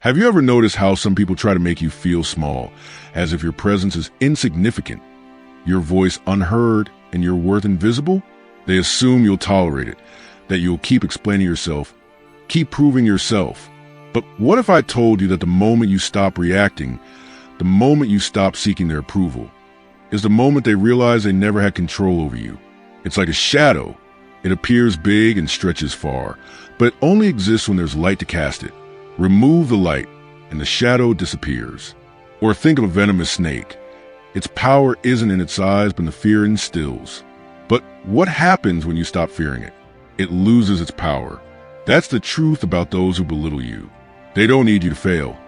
Have you ever noticed how some people try to make you feel small, as if your presence is insignificant, your voice unheard, and your worth invisible? They assume you'll tolerate it, that you'll keep explaining yourself, keep proving yourself. But what if I told you that the moment you stop reacting, the moment you stop seeking their approval, is the moment they realize they never had control over you? It's like a shadow. It appears big and stretches far, but it only exists when there's light to cast it. Remove the light, and the shadow disappears. Or think of a venomous snake. Its power isn't in its size, but in the fear it instills. But what happens when you stop fearing it? It loses its power. That's the truth about those who belittle you. They don't need you to fail.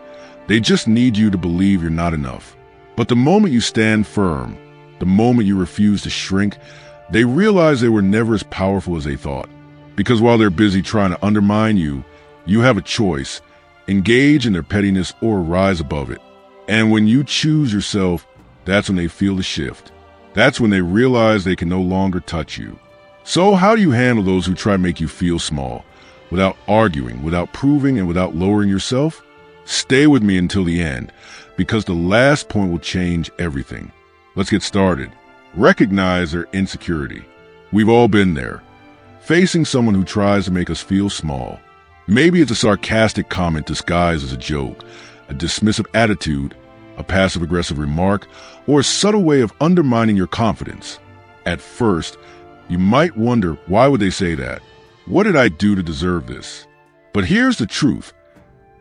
They just need you to believe you're not enough. But the moment you stand firm, the moment you refuse to shrink, they realize they were never as powerful as they thought. Because while they're busy trying to undermine you, you have a choice. Engage in their pettiness or rise above it. And when you choose yourself, that's when they feel the shift. That's when they realize they can no longer touch you. So how do you handle those who try to make you feel small, without arguing, without proving, and without lowering yourself? Stay with me until the end, because the last point will change everything. Let's get started. Recognize their insecurity. We've all been there, facing someone who tries to make us feel small. Maybe it's a sarcastic comment disguised as a joke, a dismissive attitude, a passive-aggressive remark, or a subtle way of undermining your confidence. At first, you might wonder, why would they say that? What did I do to deserve this? But here's the truth.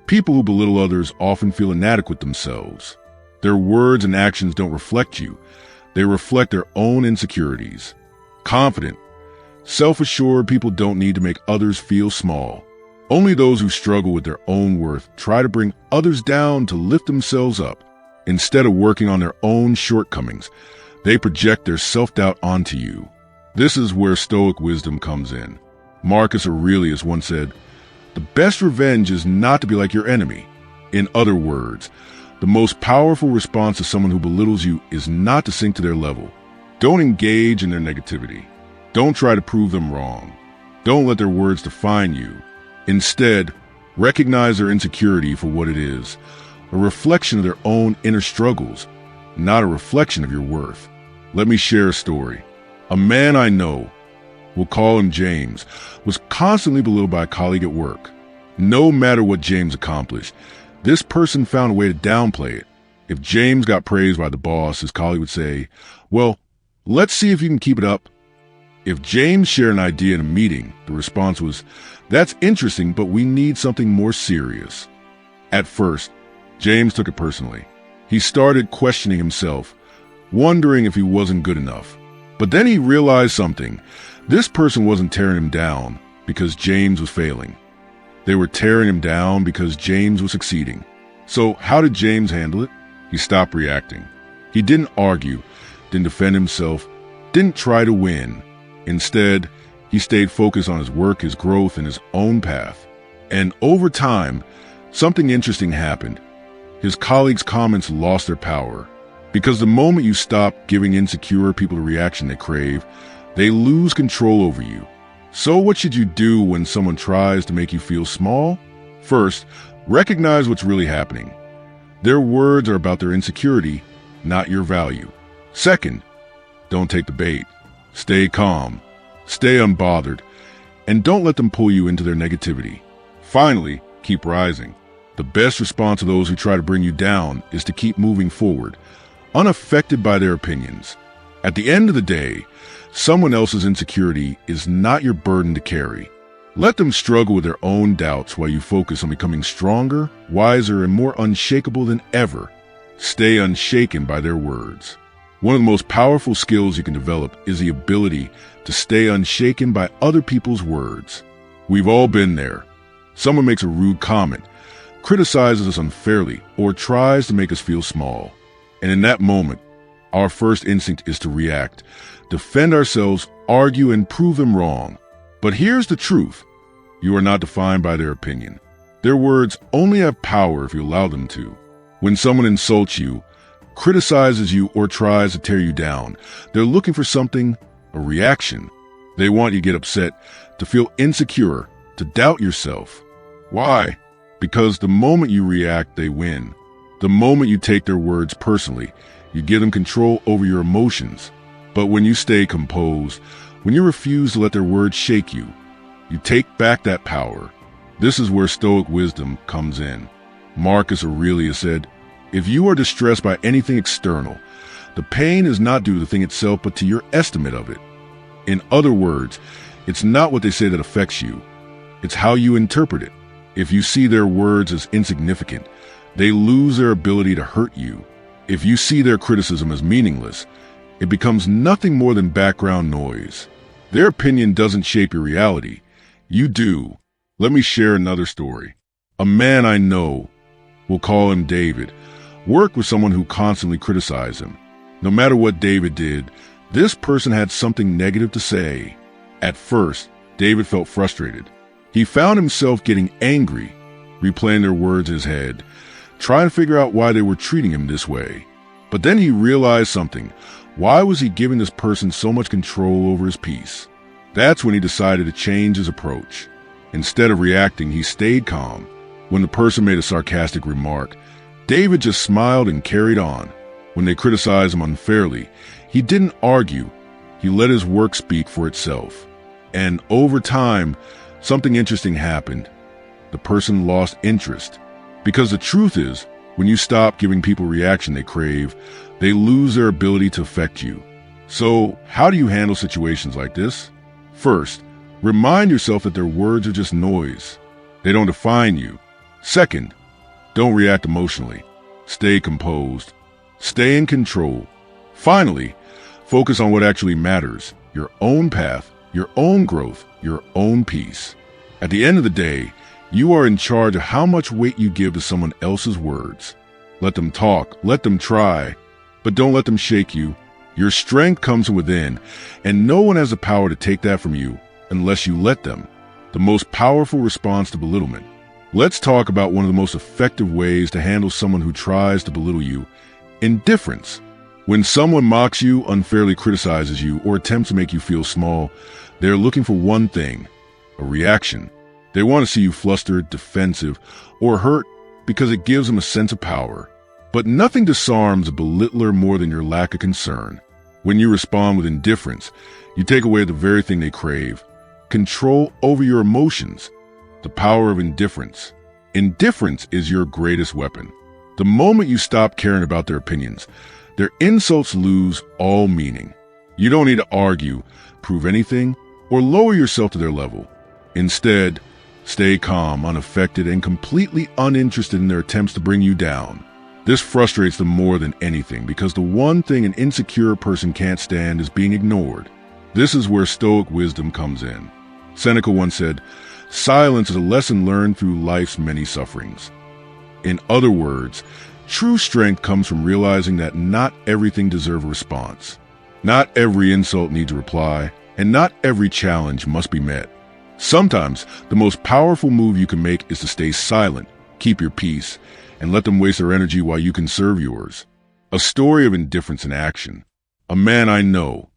People who belittle others often feel inadequate themselves. Their words and actions don't reflect you. They reflect their own insecurities. Confident, self-assured people don't need to make others feel small. Only those who struggle with their own worth try to bring others down to lift themselves up. Instead of working on their own shortcomings, they project their self-doubt onto you. This is where Stoic wisdom comes in. Marcus Aurelius once said, "The best revenge is not to be like your enemy." In other words, the most powerful response to someone who belittles you is not to sink to their level. Don't engage in their negativity. Don't try to prove them wrong. Don't let their words define you. Instead, recognize their insecurity for what it is, a reflection of their own inner struggles, not a reflection of your worth. Let me share a story. A man I know, we'll call him James, was constantly belittled by a colleague at work. No matter what James accomplished, this person found a way to downplay it. If James got praised by the boss, his colleague would say, "Well, let's see if you can keep it up." If James shared an idea in a meeting, the response was, "That's interesting, but we need something more serious." At first, James took it personally. He started questioning himself, wondering if he wasn't good enough. But then he realized something. This person wasn't tearing him down because James was failing. They were tearing him down because James was succeeding. So how did James handle it? He stopped reacting. He didn't argue, didn't defend himself, didn't try to win. Instead, he stayed focused on his work, his growth, and his own path. And over time, something interesting happened. His colleagues' comments lost their power. Because the moment you stop giving insecure people the reaction they crave, they lose control over you. So what should you do when someone tries to make you feel small? First, recognize what's really happening. Their words are about their insecurity, not your value. Second, don't take the bait. Stay calm, stay unbothered, and don't let them pull you into their negativity. Finally, keep rising. The best response to those who try to bring you down is to keep moving forward, unaffected by their opinions. At the end of the day, someone else's insecurity is not your burden to carry. Let them struggle with their own doubts while you focus on becoming stronger, wiser, and more unshakable than ever. Stay unshaken by their words. One of the most powerful skills you can develop is the ability to stay unshaken by other people's words. We've all been there. Someone makes a rude comment, criticizes us unfairly, or tries to make us feel small. And in that moment, our first instinct is to react, defend ourselves, argue, and prove them wrong. But here's the truth. You are not defined by their opinion. Their words only have power if you allow them to. When someone insults you, criticizes you, or tries to tear you down, they're looking for something, a reaction. They want you to get upset, to feel insecure, to doubt yourself. Why? Because the moment you react, they win. The moment you take their words personally, you give them control over your emotions. But when you stay composed, when you refuse to let their words shake you, you take back that power. This is where Stoic wisdom comes in. Marcus Aurelius said, "If you are distressed by anything external, the pain is not due to the thing itself, but to your estimate of it." In other words, it's not what they say that affects you. It's how you interpret it. If you see their words as insignificant, they lose their ability to hurt you. If you see their criticism as meaningless, it becomes nothing more than background noise. Their opinion doesn't shape your reality. You do. Let me share another story. A man I know, we'll call him David, worked with someone who constantly criticized him. No matter what David did, this person had something negative to say. At first, David felt frustrated. He found himself getting angry, replaying their words in his head, trying to figure out why they were treating him this way. But then he realized something. Why was he giving this person so much control over his peace? That's when he decided to change his approach. Instead of reacting, he stayed calm. When the person made a sarcastic remark, David just smiled and carried on. When they criticized him unfairly, he didn't argue. He let his work speak for itself. And over time, something interesting happened. The person lost interest. Because the truth is, when you stop giving people reaction they crave, they lose their ability to affect you. So, how do you handle situations like this? First, remind yourself that their words are just noise. They don't define you. Second, don't react emotionally. Stay composed. Stay in control. Finally, focus on what actually matters: your own path, your own growth, your own peace. At the end of the day, you are in charge of how much weight you give to someone else's words. Let them talk, let them try, but don't let them shake you. Your strength comes from within, and no one has the power to take that from you unless you let them. The most powerful response to belittlement. Let's talk about one of the most effective ways to handle someone who tries to belittle you: indifference. When someone mocks you, unfairly criticizes you, or attempts to make you feel small, they're looking for one thing: a reaction. They want to see you flustered, defensive, or hurt because it gives them a sense of power. But nothing disarms a belittler more than your lack of concern. When you respond with indifference, you take away the very thing they crave: control over your emotions. The power of indifference. Indifference is your greatest weapon. The moment you stop caring about their opinions, their insults lose all meaning. You don't need to argue, prove anything, or lower yourself to their level. Instead, stay calm, unaffected, and completely uninterested in their attempts to bring you down. This frustrates them more than anything, because the one thing an insecure person can't stand is being ignored. This is where Stoic wisdom comes in. Seneca once said, "Silence is a lesson learned through life's many sufferings." In other words, true strength comes from realizing that not everything deserves a response. Not every insult needs a reply, and not every challenge must be met. Sometimes, the most powerful move you can make is to stay silent, keep your peace, and let them waste their energy while you conserve yours. A story of indifference in action. A man I know,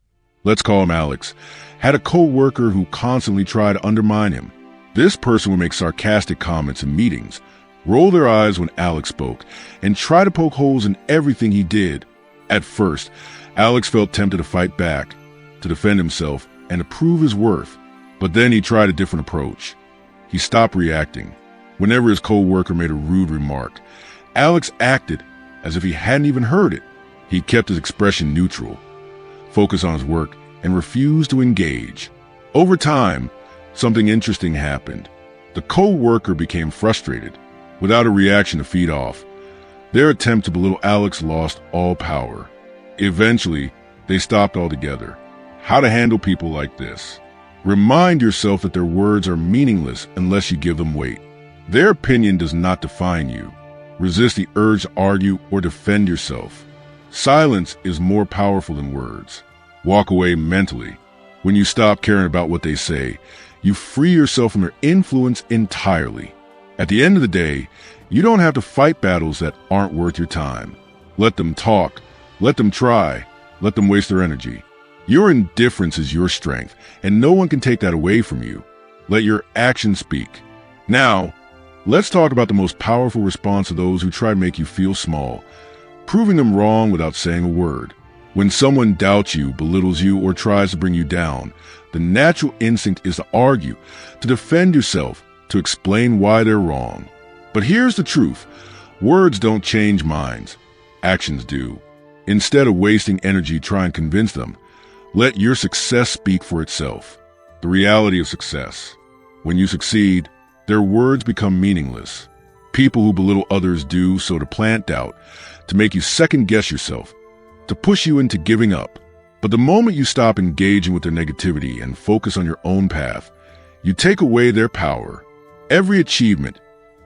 let's call him Alex, had a co-worker who constantly tried to undermine him. This person would make sarcastic comments in meetings, roll their eyes when Alex spoke, and try to poke holes in everything he did. At first, Alex felt tempted to fight back, to defend himself, and to prove his worth. But then he tried a different approach. He stopped reacting. Whenever his co-worker made a rude remark, Alex acted as if he hadn't even heard it. He kept his expression neutral, focused on his work, and refused to engage. Over time, something interesting happened. The co-worker became frustrated. Without a reaction to feed off, their attempt to belittle Alex lost all power. Eventually, they stopped altogether. How to handle people like this? Remind yourself that their words are meaningless unless you give them weight. Their opinion does not define you. Resist the urge to argue or defend yourself. Silence is more powerful than words. Walk away mentally. When you stop caring about what they say, you free yourself from their influence entirely. At the end of the day, you don't have to fight battles that aren't worth your time. Let them talk. Let them try. Let them waste their energy. Your indifference is your strength, and no one can take that away from you. Let your actions speak. Now, Let's talk about the most powerful response of those who try to make you feel small, proving them wrong without saying a word. When someone doubts you, belittles you, or tries to bring you down, the natural instinct is to argue, to defend yourself, to explain why they're wrong. But here's the truth. Words don't change minds. Actions do. Instead of wasting energy trying to convince them, let your success speak for itself. The reality of success. When you succeed, their words become meaningless. People who belittle others do so to plant doubt, to make you second-guess yourself, to push you into giving up. But the moment you stop engaging with their negativity and focus on your own path, you take away their power. Every achievement,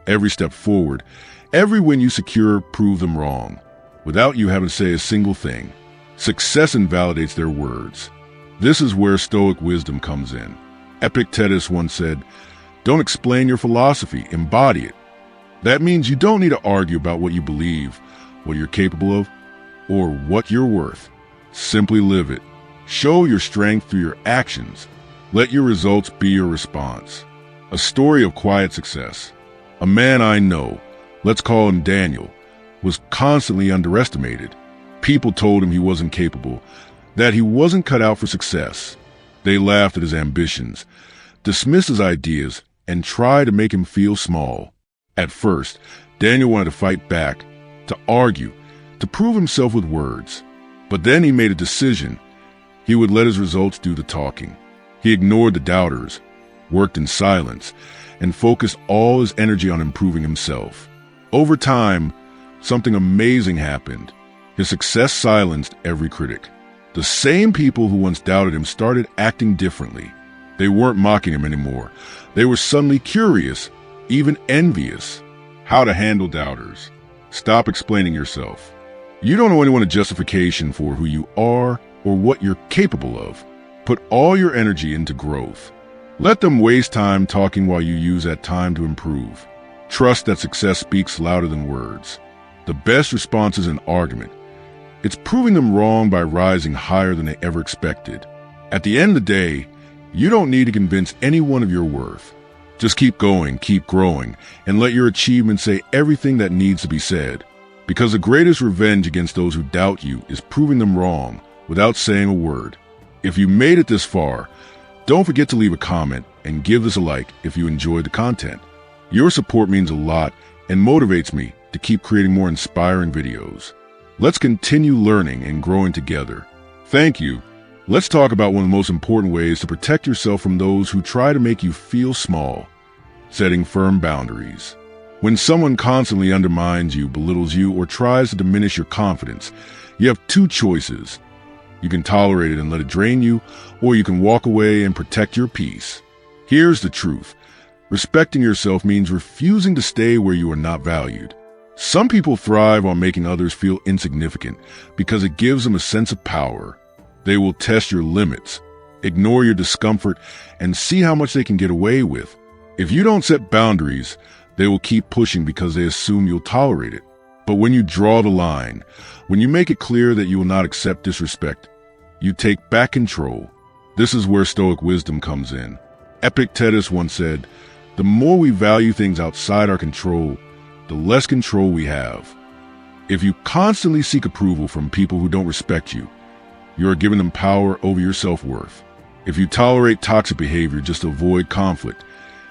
every step forward, every win you secure proves them wrong, without you having to say a single thing. Success invalidates their words. This is where Stoic wisdom comes in. Epictetus once said, "Don't explain your philosophy, embody it." That means you don't need to argue about what you believe, what you're capable of, or what you're worth. Simply live it. Show your strength through your actions. Let your results be your response. A story of quiet success. A man I know, let's call him Daniel, was constantly underestimated. People told him he wasn't capable, that he wasn't cut out for success. They laughed at his ambitions, dismissed his ideas, and tried to make him feel small. At first, Daniel wanted to fight back, to argue, to prove himself with words. But then he made a decision. He would let his results do the talking. He ignored the doubters, worked in silence, and focused all his energy on improving himself. Over time, something amazing happened. His success silenced every critic. The same people who once doubted him started acting differently. They weren't mocking him anymore. They were suddenly curious, even envious. How to handle doubters. Stop explaining yourself. You don't owe anyone a justification for who you are or what you're capable of. Put all your energy into growth. Let them waste time talking while you use that time to improve. Trust that success speaks louder than words. The best response is an argument. It's proving them wrong by rising higher than they ever expected. At the end of the day, you don't need to convince anyone of your worth. Just keep going, keep growing, and let your achievements say everything that needs to be said. Because the greatest revenge against those who doubt you is proving them wrong without saying a word. If you made it this far, don't forget to leave a comment and give this a like if you enjoyed the content. Your support means a lot and motivates me to keep creating more inspiring videos. Let's continue learning and growing together. Thank you. Let's talk about one of the most important ways to protect yourself from those who try to make you feel small. Setting firm boundaries. When someone constantly undermines you, belittles you, or tries to diminish your confidence, you have two choices. You can tolerate it and let it drain you, or you can walk away and protect your peace. Here's the truth. Respecting yourself means refusing to stay where you are not valued. Some people thrive on making others feel insignificant because it gives them a sense of power. They will test your limits, ignore your discomfort, and see how much they can get away with. If you don't set boundaries, they will keep pushing because they assume you'll tolerate it. But when you draw the line, when you make it clear that you will not accept disrespect, you take back control. This is where Stoic wisdom comes in. Epictetus once said, "The more we value things outside our control, the less control we have." If you constantly seek approval from people who don't respect you, you are giving them power over your self-worth. If you tolerate toxic behavior just to avoid conflict,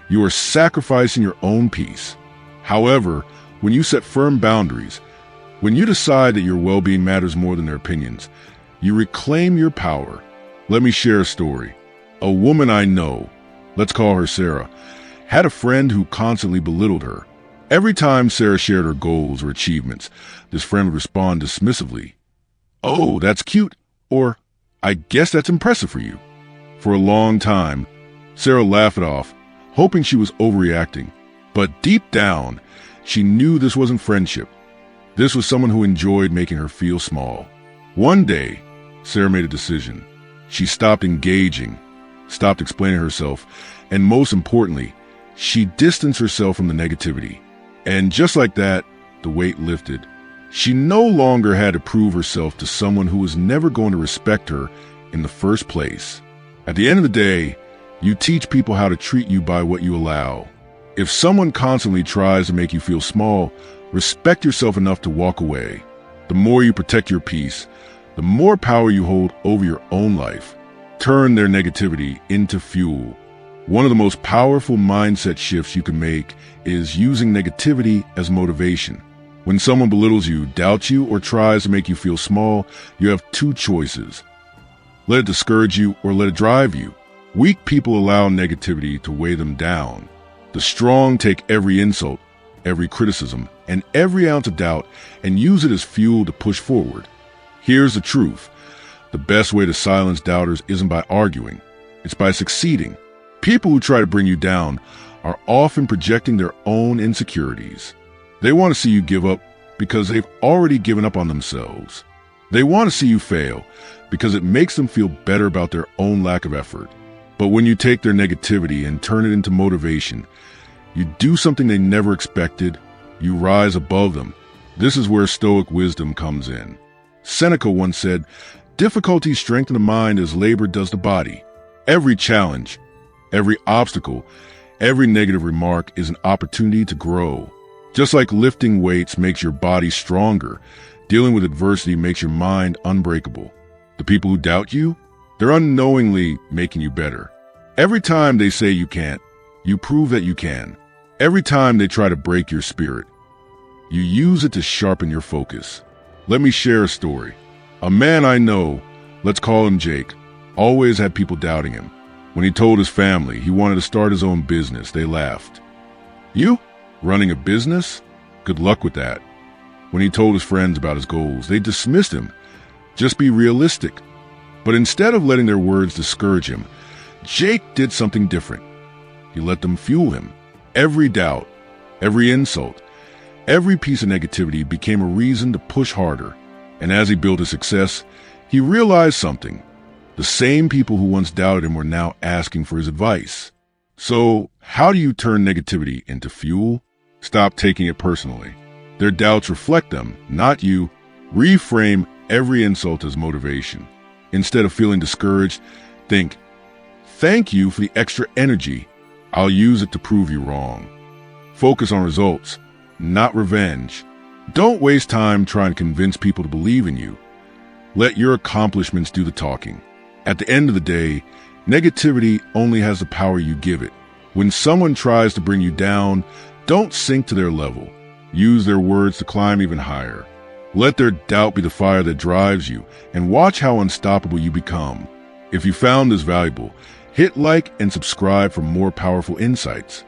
you are sacrificing your own peace. However, when you set firm boundaries, when you decide that your well-being matters more than their opinions, you reclaim your power. Let me share a story. A woman I know, let's call her Sarah, had a friend who constantly belittled her. Every time Sarah shared her goals or achievements, this friend would respond dismissively. "Oh, that's cute," or "I guess that's impressive for you." For a long time, Sarah laughed it off, hoping she was overreacting. But deep down, she knew this wasn't friendship. This was someone who enjoyed making her feel small. One day, Sarah made a decision. She stopped engaging, stopped explaining herself, and most importantly, she distanced herself from the negativity. And just like that, the weight lifted. She no longer had to prove herself to someone who was never going to respect her in the first place. At the end of the day, you teach people how to treat you by what you allow. If someone constantly tries to make you feel small, respect yourself enough to walk away. The more you protect your peace, the more power you hold over your own life. Turn their negativity into fuel. One of the most powerful mindset shifts you can make is using negativity as motivation. When someone belittles you, doubts you, or tries to make you feel small, you have two choices. Let it discourage you or let it drive you. Weak people allow negativity to weigh them down. The strong take every insult, every criticism, and every ounce of doubt and use it as fuel to push forward. Here's the truth. The best way to silence doubters isn't by arguing. It's by succeeding. People who try to bring you down are often projecting their own insecurities. They want to see you give up because they've already given up on themselves. They want to see you fail because it makes them feel better about their own lack of effort. But when you take their negativity and turn it into motivation, you do something they never expected. You rise above them. This is where Stoic wisdom comes in. Seneca once said, "Difficulties strengthen the mind as labor does the body." Every challenge, every obstacle, every negative remark is an opportunity to grow. Just like lifting weights makes your body stronger, dealing with adversity makes your mind unbreakable. The people who doubt you, they're unknowingly making you better. Every time they say you can't, you prove that you can. Every time they try to break your spirit, you use it to sharpen your focus. Let me share a story. A man I know, let's call him Jake, always had people doubting him. When he told his family he wanted to start his own business, they laughed. "You? Running a business? Good luck with that." When he told his friends about his goals, they dismissed him. "Just be realistic." But instead of letting their words discourage him, Jake did something different. He let them fuel him. Every doubt, every insult, every piece of negativity became a reason to push harder. And as he built his success, he realized something. The same people who once doubted him were now asking for his advice. So, how do you turn negativity into fuel? Stop taking it personally. Their doubts reflect them, not you. Reframe every insult as motivation. Instead of feeling discouraged, think, "Thank you for the extra energy. I'll use it to prove you wrong." Focus on results, not revenge. Don't waste time trying to convince people to believe in you. Let your accomplishments do the talking. At the end of the day, negativity only has the power you give it. When someone tries to bring you down, don't sink to their level. Use their words to climb even higher. Let their doubt be the fire that drives you, and watch how unstoppable you become. If you found this valuable, hit like and subscribe for more powerful insights.